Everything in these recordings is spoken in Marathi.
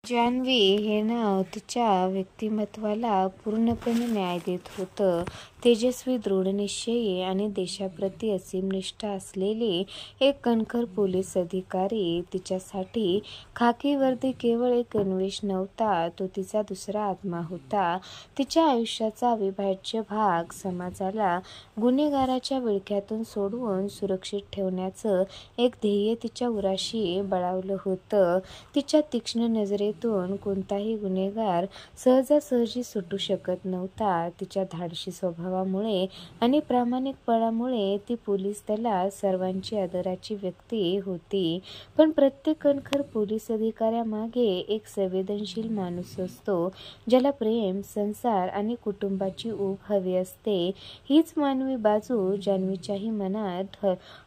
जान्हवी हे नाव तिच्या व्यक्तिमत्वाला पूर्णपणे न्याय देत होतं. तेजस्वी, दृढनिश्चयी आणि देशाप्रती असीम निष्ठा असलेली एक कणखर पोलीस अधिकारी. तिच्यासाठी खाकी वर्दी केवळ एक गणवेश नव्हता, तो तिचा दुसरा आत्मा होता. तिच्या आयुष्याचा अविभाज्य भाग. समाजाला गुन्हेगाराच्या विळख्यातून सोडवून सुरक्षित ठेवण्याचं एक ध्येय तिच्या उराशी बळावलं होतं. तिच्या तीक्ष्ण नजरेतून कोणताही गुन्हेगार सहजासहजी सुटू शकत नव्हता. तिच्या धाडसी स्वभावामुळे आणि प्रामाणिकपणामुळे ती पोलीस दलात सर्वांची आदराची व्यक्ती होती. पण प्रत्येक कणखर पोलीस अधिकाऱ्यामागे एक संवेदनशील माणूस असतो, ज्याला प्रेम, संसार आणि कुटुंबाची ऊब हवी असते. हीच मानवी बाजू जान्हवीच्याही मनात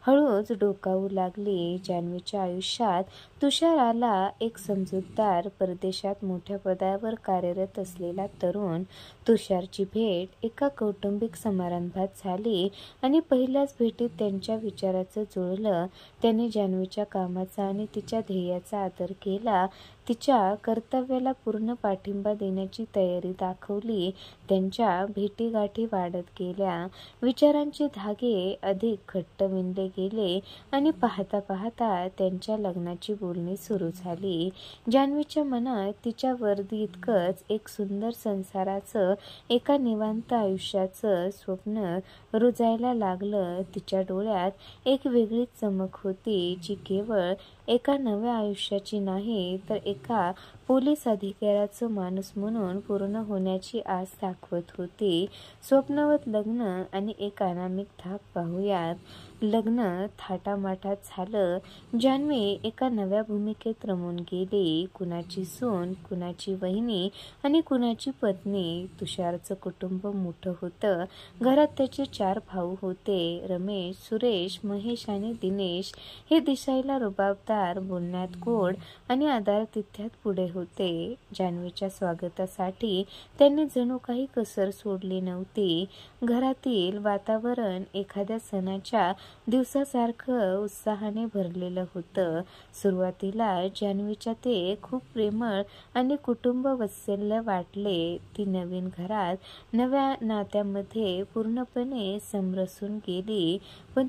हळूच डोकावू लागली. जान्हवीच्या आयुष्यात तुषार आला, एक समजूतदार, परदेशात मोठ्या पदावर कार्यरत असलेला तरुण. तुषारची भेट एका कौटुंबिक समारंभात झाली आणि पहिल्याच भेटीत त्यांच्या विचारांचं जुळलं. त्याने जान्हवीच्या कामाचा आणि तिच्या ध्येयाचा आदर केला, तिच्या कर्तव्याला पूर्ण पाठिंबा देण्याची तयारी दाखवली. त्यांच्या भेटीगाठी वाढत गेल्या, विचारांचे धागे अधिक घट्ट विणले गेले आणि पाहता पाहता त्यांच्या लग्नाची बोलणी सुरू झाली. जान्हवीच्या मनात तिच्या वर्दीइतकंच एक सुंदर संसाराचं, एका निवांत आयुष्याचं स्वप्न रुजायला लागलं. तिच्या डोळ्यात एक वेगळीच चमक होती, जी केवळ एका नव्या आयुष्याची नाही, तर एका पोलीस अधिकाऱ्याचं माणूस म्हणून पूर्ण होण्याची आस दाखवत होती. स्वप्नवत लग्न आणि एक अनामिक धाक पाहूयात. लग्न थाटामाटात झालं. जान्हवी एका नव्या भूमिकेत रमून गेली. कुणाची सून, कुणाची वहिनी आणि कुणाची पत्नी. तुषारचं कुटुंब मोठं होतं. घरात त्याचे 4 भाऊ होते, रमेश, सुरेश, महेश आणि दिनेश. हे दिसायला रुबाबदार, बोलण्यात गोड आणि आदरातिथ्यात पुढे होते. जान्हवीच्या स्वागतासाठी त्यांनी जणू काही कसर सोडली नव्हती. घरातील वातावरण एखाद्या सणाच्या दिवसासारखं उत्साहाने भरलेलं होतं. सुरुवातीला जान्हवीच्या ते खूप प्रेमळ आणि कुटुंबवात्सल्य वाटले. ती नवीन घरात, नव्या नात्यामध्ये पूर्णपणे समरसून गेली. पण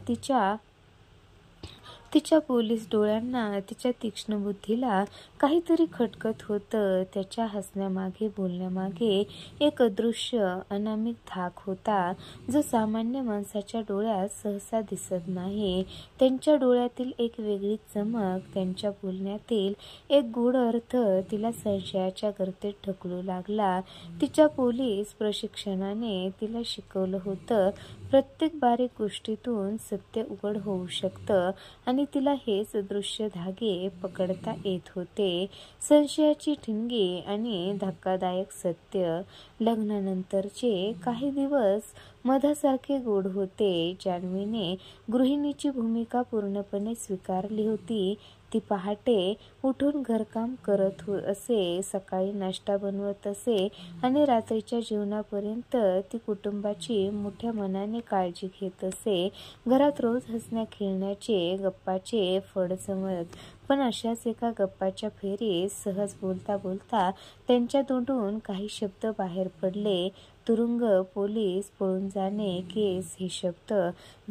तिच्या पोलीस डोळ्यांना, तिच्या तीक्ष्ण बुद्धीला काहीतरी खटकत होतं. त्याच्या हसण्यामागे, बोलण्यामागे एक अदृश्य, अनामिक धाक होता, जो सामान्य माणसाच्या डोळ्यात सहसा दिसत नाही. त्यांच्या डोळ्यातील एक वेगळीच चमक, त्यांच्या बोलण्यातील एक गूढ अर्थ तिला संशयाच्या गर्तेत ढकलू लागला. तिच्या पोलीस प्रशिक्षणाने तिला शिकवलं होतं, प्रत्येक बारीक गोष्टीतून सत्य उघड होऊ शकतं आणि तिला हेच दृश्य धागे पकडता येत होते. संशयाची ठिणगी आणि धक्कादायक सत्य. लग्नानंतरचे काही दिवस मधासारखे गोड होते. जान्हवीने गृहिणीची भूमिका पूर्णपणे स्वीकारली होती. ती पहाटे उठून घरकाम करत असे, सकाळी नाश्ता बनवत असे आणि रात्रीच्या जेवणापर्यंत ती कुटुंबाची मोठ्या मनाने काळजी घेत असे. घरात रोज हसण्या खेळण्याचे, गप्पाचे फड जमत. पण अशाच एका गप्पाच्या फेरीत सहज बोलता बोलता त्यांच्या तोंडून काही शब्द बाहेर पडले. तुरुंग, पोलीस, पळून जाणे, केस. हे शब्द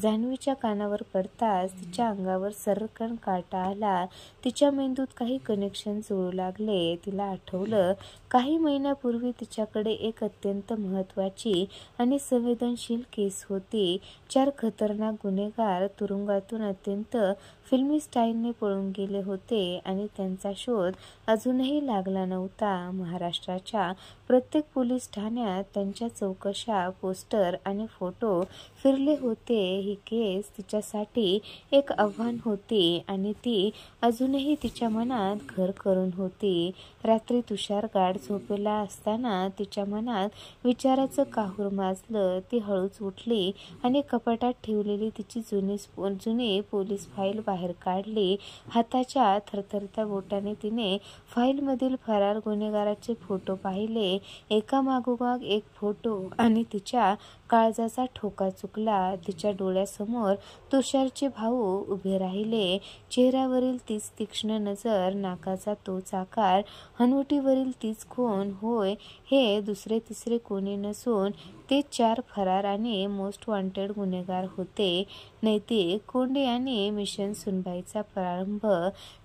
जान्हवीच्या कानावर पडताच तिच्या अंगावर सर्रकन काटा आला. तिच्या मेंदूत काही कनेक्शन जुळू लागले. तिला आठवलं, काही महिन्यापूर्वी तिच्याकडे एक अत्यंत महत्त्वाची आणि संवेदनशील केस होती. 4 खतरनाक गुन्हेगार तुरुंगातून अत्यंत फिल्मी स्टाईलने पळून गेले होते आणि त्यांचा शोध अजूनही लागला नव्हता. महाराष्ट्राच्या प्रत्येक पोलीस ठाण्यात त्यांच्या चौकशा, पोस्टर आणि फोटो फिरले होते. ही केस तिच्यासाठी एक आव्हान होती आणि ती अजूनही तिच्या मनात घर करून होती. रात्री तुषार गाढ झोपेला असताना तिच्या मनात विचाराचं काहूर माजलं. ती हळूच उठली आणि कपाटात ठेवलेली तिची जुनी पोलीस फाईल बाहेर काढली. हाताच्या थरथरत्या बोटाने तिने फाईलमधील फरार गुन्हेगाराचे फोटो पाहिले, एकामागोमाग एक फोटो, आणि तिच्या काळजाचा ठोका चुकला. तिच्या डोळ्यासमोर तुषारचे भाऊ उभे राहिले. चेहऱ्यावरील तीच तीक्ष्ण नजर, नाकाचा तोच आकार, हनुवटीवरील तीच खूण. होय, हे दुसरे तिसरे कोणी नसून ते 4 फरार आणि मोस्ट वॉन्टेड गुन्हेगार होते. नैतिक कोंडी आणि मिशन सुनबाईचा प्रारंभ.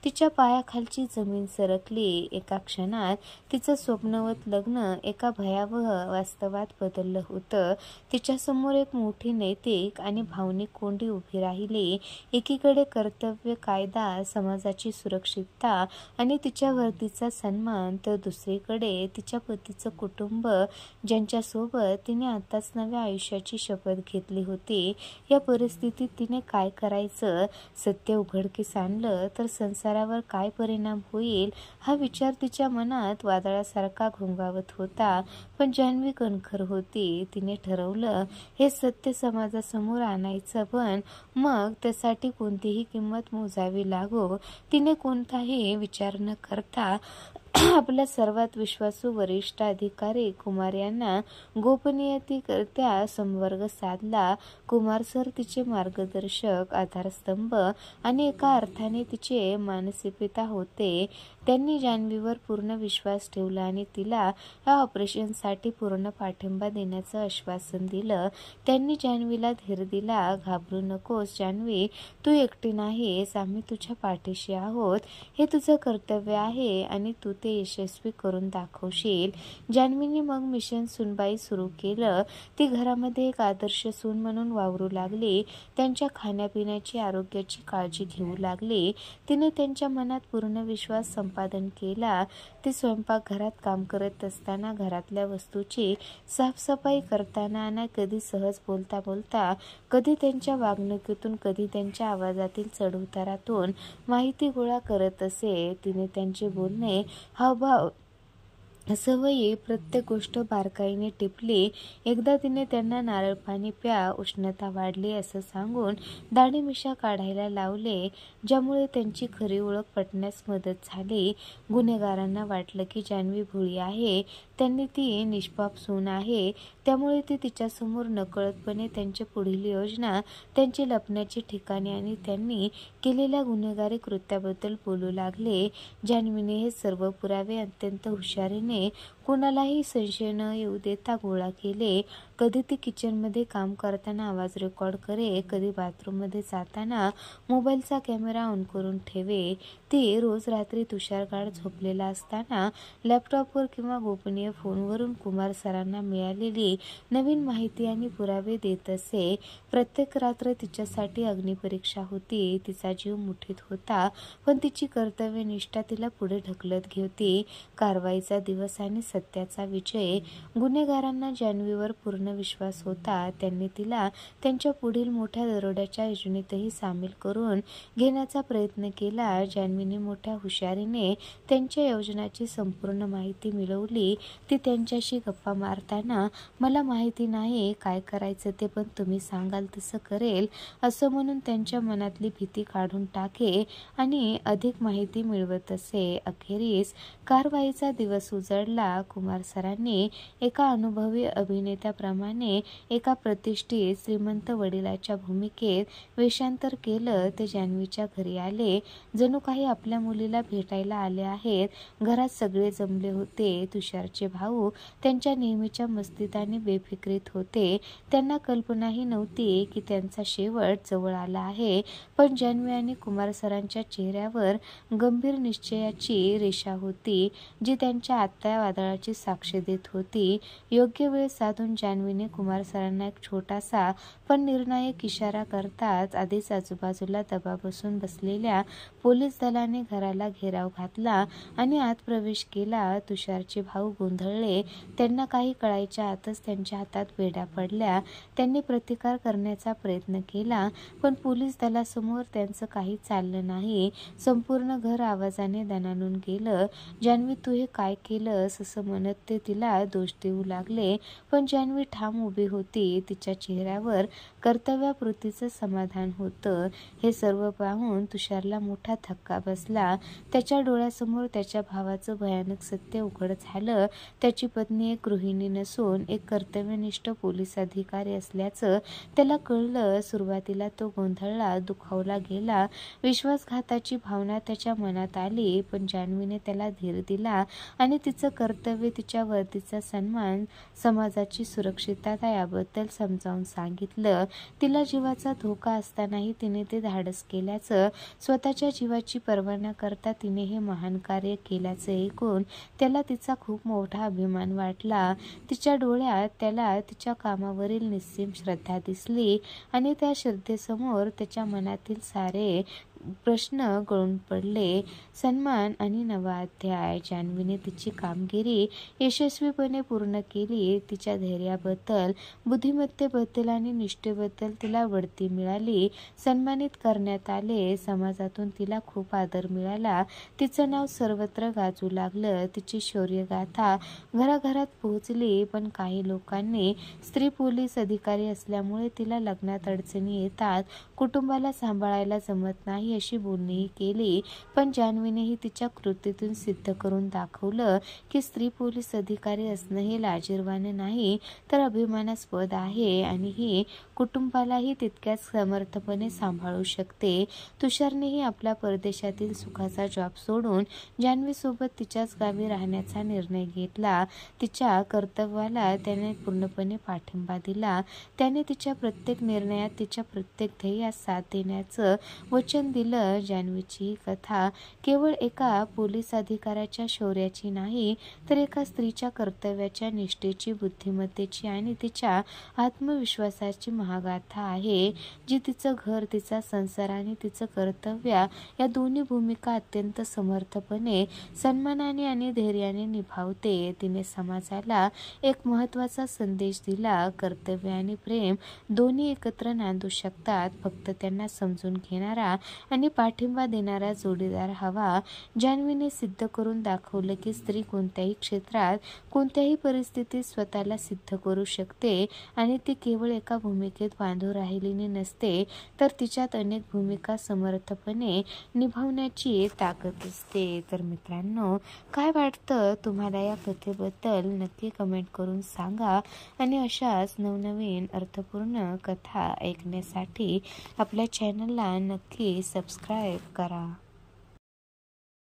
तिच्या पायाखालची जमीन सरकली. एका क्षणात तिचं स्वप्नवत लग्न एका भयावह वास्तवात बदललं होतं. तिच्यासमोर एक मोठी नैतिक आणि भावनिक कोंडी उभी राहिली. एकीकडे कर्तव्य, कायदा, समाजाची सुरक्षितता आणि तिच्यावरतीचा सन्मान, तर दुसरीकडे तिच्या पतीचं कुटुंब, ज्यांच्यासोबत तिने आताच नव्या आयुष्याची शपथ घेतली होती. या परिस्थितीत तिने काय करायचं? सत्य उघडकीस आणलं तर संसारावर काय परिणाम होईल हा विचार तिच्या मनात वादळासारखा घोंघावत होता. पण जान्हवी कणखर होती. तिने ठरवलं हे सत्य समाजासमोर आणायचं, पण मग त्यासाठी कोणतीही किंमत मोजावी लागो. तिने कोणताही विचार न करता आपला सर्वात विश्वासू वरिष्ठ अधिकारी कुमार यांना गोपनीयतेकरित्या संपर्क साधला. कुमार सर तिचे मार्गदर्शक, आधारस्तंभ आणि एका अर्थाने तिचे मानसी पिता होते. त्यांनी जान्हवीवर पूर्ण विश्वास ठेवला आणि तिला या ऑपरेशनसाठी पूर्ण पाठिंबा देण्याचं आश्वासन दिलं. त्यांनी जान्हवीला धीर दिला. घाबरू नकोस जान्हवी, तू एकटी नाहीस. आम्ही तुझ्या पाठीशी आहोत. हे तुझं कर्तव्य आहे आणि तू ते यशस्वी करून दाखवशील. जान्हवीने मग मिशन सुनबाई सुरू केलं. ती घरामध्ये एक आदर्श सून म्हणून वावरू लागली. त्यांच्या खाण्यापिण्याची, आरोग्याची काळजी घेऊ लागली. तिने त्यांच्या मनात पूर्ण विश्वास संपादन केला. ती स्वयंपाकघरात काम करत असताना, घरातल्या वस्तूची साफसफाई करताना आणि कधी सहज बोलता बोलता, कधी त्यांच्या वागणुकीतून, कधी त्यांच्या आवाजातील चढउतारातून माहिती गोळा करत असे. तिने त्यांचे बोलणे, हावभाव, सवयी, प्रत्येक गोष्ट बारकाईने टिपली. एकदा तिने त्यांना नारळ पाणी प्या, उष्णता वाढली असं सांगून दाढी मिशा काढायला लावले, ज्यामुळे त्यांची खरी ओळख पटण्यास मदत झाली. गुन्हेगारांना वाटलं की जान्हवी भोळी आहे, त्यांनी ती निष्पाप सून आहे, त्यामुळे ती तिच्यासमोर नकळतपणे त्यांची पुढील योजना, त्यांची लपण्याची ठिकाणे आणि त्यांनी केलेल्या गुन्हेगारी कृत्याबद्दल बोलू लागले. जान्हवीने हे सर्व पुरावे अत्यंत हुशारीने, कुणालाही संशय न येऊ देता गोळा केले. कधी ती किचनमध्ये काम करताना आवाज रेकॉर्ड करे, कधी बाथरूममध्ये जाताना मोबाईलचा कॅमेरा ऑन करून ठेवे. ती रोज रात्री तुषार गाढ झोपलेला असताना लॅपटॉपवर किंवा गोपनीय फोनवरून कुमार सरांना मिळालेली नवीन माहिती आणि पुरावे देत असे. प्रत्येक रात्र तिच्यासाठी अग्निपरीक्षा होती. तिचा जीव मुठीत होता, पण तिची कर्तव्यनिष्ठा तिला पुढे ढकलत होती. कारवाईचा दिवस आणि सत्याचा विजय. गुन्हेगारांना जान्हवीवर पूर्ण विश्वास होता. त्यांनी तिला त्यांच्या पुढील मोठ्या दरोड्याच्या योजनेतही सामील करून घेण्याचा प्रयत्न केला. जान्हवीने मोठ्या हुशारीने त्यांच्या योजनाची संपूर्ण माहिती मिळवली. ती त्यांच्याशी गप्पा मारताना, मला माहिती नाही काय करायचं ते, पण तुम्ही सांगाल तसं करेल असं म्हणून त्यांच्या मनातली भीती काढून टाके आणि अधिक माहिती मिळवत असे. अखेरीस कारवाईचा दिवस उजळला. कुमार सरांनी एका अनुभवी अभिनेत्याप्रमाणे एका प्रतिष्ठित श्रीमंत वडिलाच्या भूमिकेत वेषांतर केलं. ते जान्हवीच्या घरी आले, जणू काही आपल्या मुलीला भेटायला आले आहेत. घरात सगळे जमले होते. तुषारचे भाऊ त्यांच्या नेहमीच्या मस्तीत आणि बेफिक्रीत होते. त्यांना कल्पनाही नव्हती की त्यांचा शेवट जवळ आला आहे. पण जान्हवी आणि कुमार सरांच्या चेहऱ्यावर गंभीर निश्चयाची रेषा होती, जी त्यांच्या आत्ता वादळाची साक्ष देत होती. योग्य वेळ साधून जान्हवीने कुमार सरांना एक छोटासा पण निर्णायक इशारा करताच आधीच आजूबाजूला दबा बसून बसलेल्या पोलीस दलाने घराला घेराव घातला आणि आत प्रवेश केला. तुषारचे भाऊ गोंधळले. त्यांना काही कळायच्या आतच त्यांच्या हातात बेड्या पडल्या. त्यांनी प्रतिकार करण्याचा प्रयत्न केला, पण पोलीस दलासमोर त्यांचं काही चाललं नाही. संपूर्ण घर आवाजाने दणाणून गेलं. जान्हवी, तू हे काय केलं? केलंस असं म्हणत ते तिला दोष देऊ लागले. पण जान्हवी ठाम उभी होती. तिच्या चेहऱ्यावर कर्तव्याप्रतीचं समाधान होतं. हे सर्व पाहून तुषारला मोठा धक्का बसला. त्याच्या डोळ्यासमोर त्याच्या भावाचं भयानक सत्य उघड झालं. त्याची पत्नी एक गृहिणी नसून एक कर्तव्यनिष्ठ पोलीस अधिकारी असल्याचं त्याला कळलं. सुरुवातीला तो गोंधळला, दुखावला गेला. विश्वासघाताची भावना त्याच्या मनात आली. पण जान्हवीने त्याला धीर दिला आणि तिचं कर्तव्य, तिच्या वर्दीचा सन्मान, समाजाची सुरक्षितता याबद्दल समजावून सांगितलं. तिला जीवाचा धोका असतानाही तिने ते धाडस केल्याचं, स्वतःच्या जीवाची पर्वा न करता तिने हे महान कार्य केल्याचं ऐकून त्याला तिचा खूप मोठा अभिमान वाटला. तिच्या डोळ्यात त्याला तिच्या कामावरील निस्सीम श्रद्धा दिसली आणि त्या श्रद्धेसमोर त्याच्या मनातील सारे प्रश्न गळून पडले. सन्मान आणि नवा अध्याय. जान्हवीने तिची कामगिरी यशस्वीपणे पूर्ण केली. तिच्या धैर्याबद्दल, बुद्धिमत्तेबद्दल आणि निष्ठेबद्दल तिला बढती मिळाली. सन्मानित करण्यात आले. समाजातून तिला खूप आदर मिळाला. तिचं नाव सर्वत्र गाजू लागलं. तिची शौर्यगाथा घराघरात पोहोचली. पण काही लोकांनी स्त्री पोलीस अधिकारी असल्यामुळे तिला लग्नात अडचणी येतात, कुटुंबाला सांभाळायला जमत नाही अशी बोलणीही केली. पण जान्हवीनेही तिच्या कृतीतून सिद्ध करून दाखवलं की स्त्री पोलीस अधिकारी असणं हे लाजिरवाणे नाही तर अभिमानास्पद आहे आणि ही कुटुंबालाही तितक्याच समर्थपणे सांभाळू शकते. तुषारनेही आपला परदेशातील सुखाचा जॉब सोडून जान्हवीसोबत तिच्याच गावी राहण्याचा निर्णय घेतला. तिच्या कर्तव्याला त्याने पूर्णपणे पाठिंबा दिला. त्याने तिच्या प्रत्येक निर्णयात, तिच्या प्रत्येक ध्येयात साथ देण्याचं वचन दिलं. जान्हवीची ही कथा केवळ एका पोलीस अधिकाऱ्याच्या शौर्याची नाही तर एका स्त्रीच्या कर्तव्याच्या, निष्ठेची, बुद्धिमत्तेची आणि तिच्या आत्मविश्वासाची महागाथा आहे, जी तिचं घर, तिचा संसार आणि तिचं कर्तव्य या दोन्ही भूमिका अत्यंत समर्थपणे, सन्मानाने आणि धैर्याने निभावते. तिने समाजाला एक महत्त्वाचा संदेश दिला. कर्तव्य आणि प्रेम दोन्ही एकत्र नांदू शकतात. फक्त त्यांना समजून घेणारा आणि पाठिंबा देणारा जोडीदार हवा. जान्हवीने सिद्ध करून दाखवलं की स्त्री कोणत्याही क्षेत्रात, कोणत्याही परिस्थितीत स्वतःला सिद्ध करू शकते आणि ती केवळ एका भूमिकेत बांधून राहिलेली नसते तर तिच्यात अनेक भूमिका समर्थपणे निभावण्याची ताकद असते. तर मित्रांनो, काय वाटतं तुम्हाला या कथेबद्दल? नक्की कमेंट करून सांगा आणि अशाच नवनवीन अर्थपूर्ण कथा ऐकण्यासाठी आपल्या चॅनलला नक्की सबस्क्राईब करा.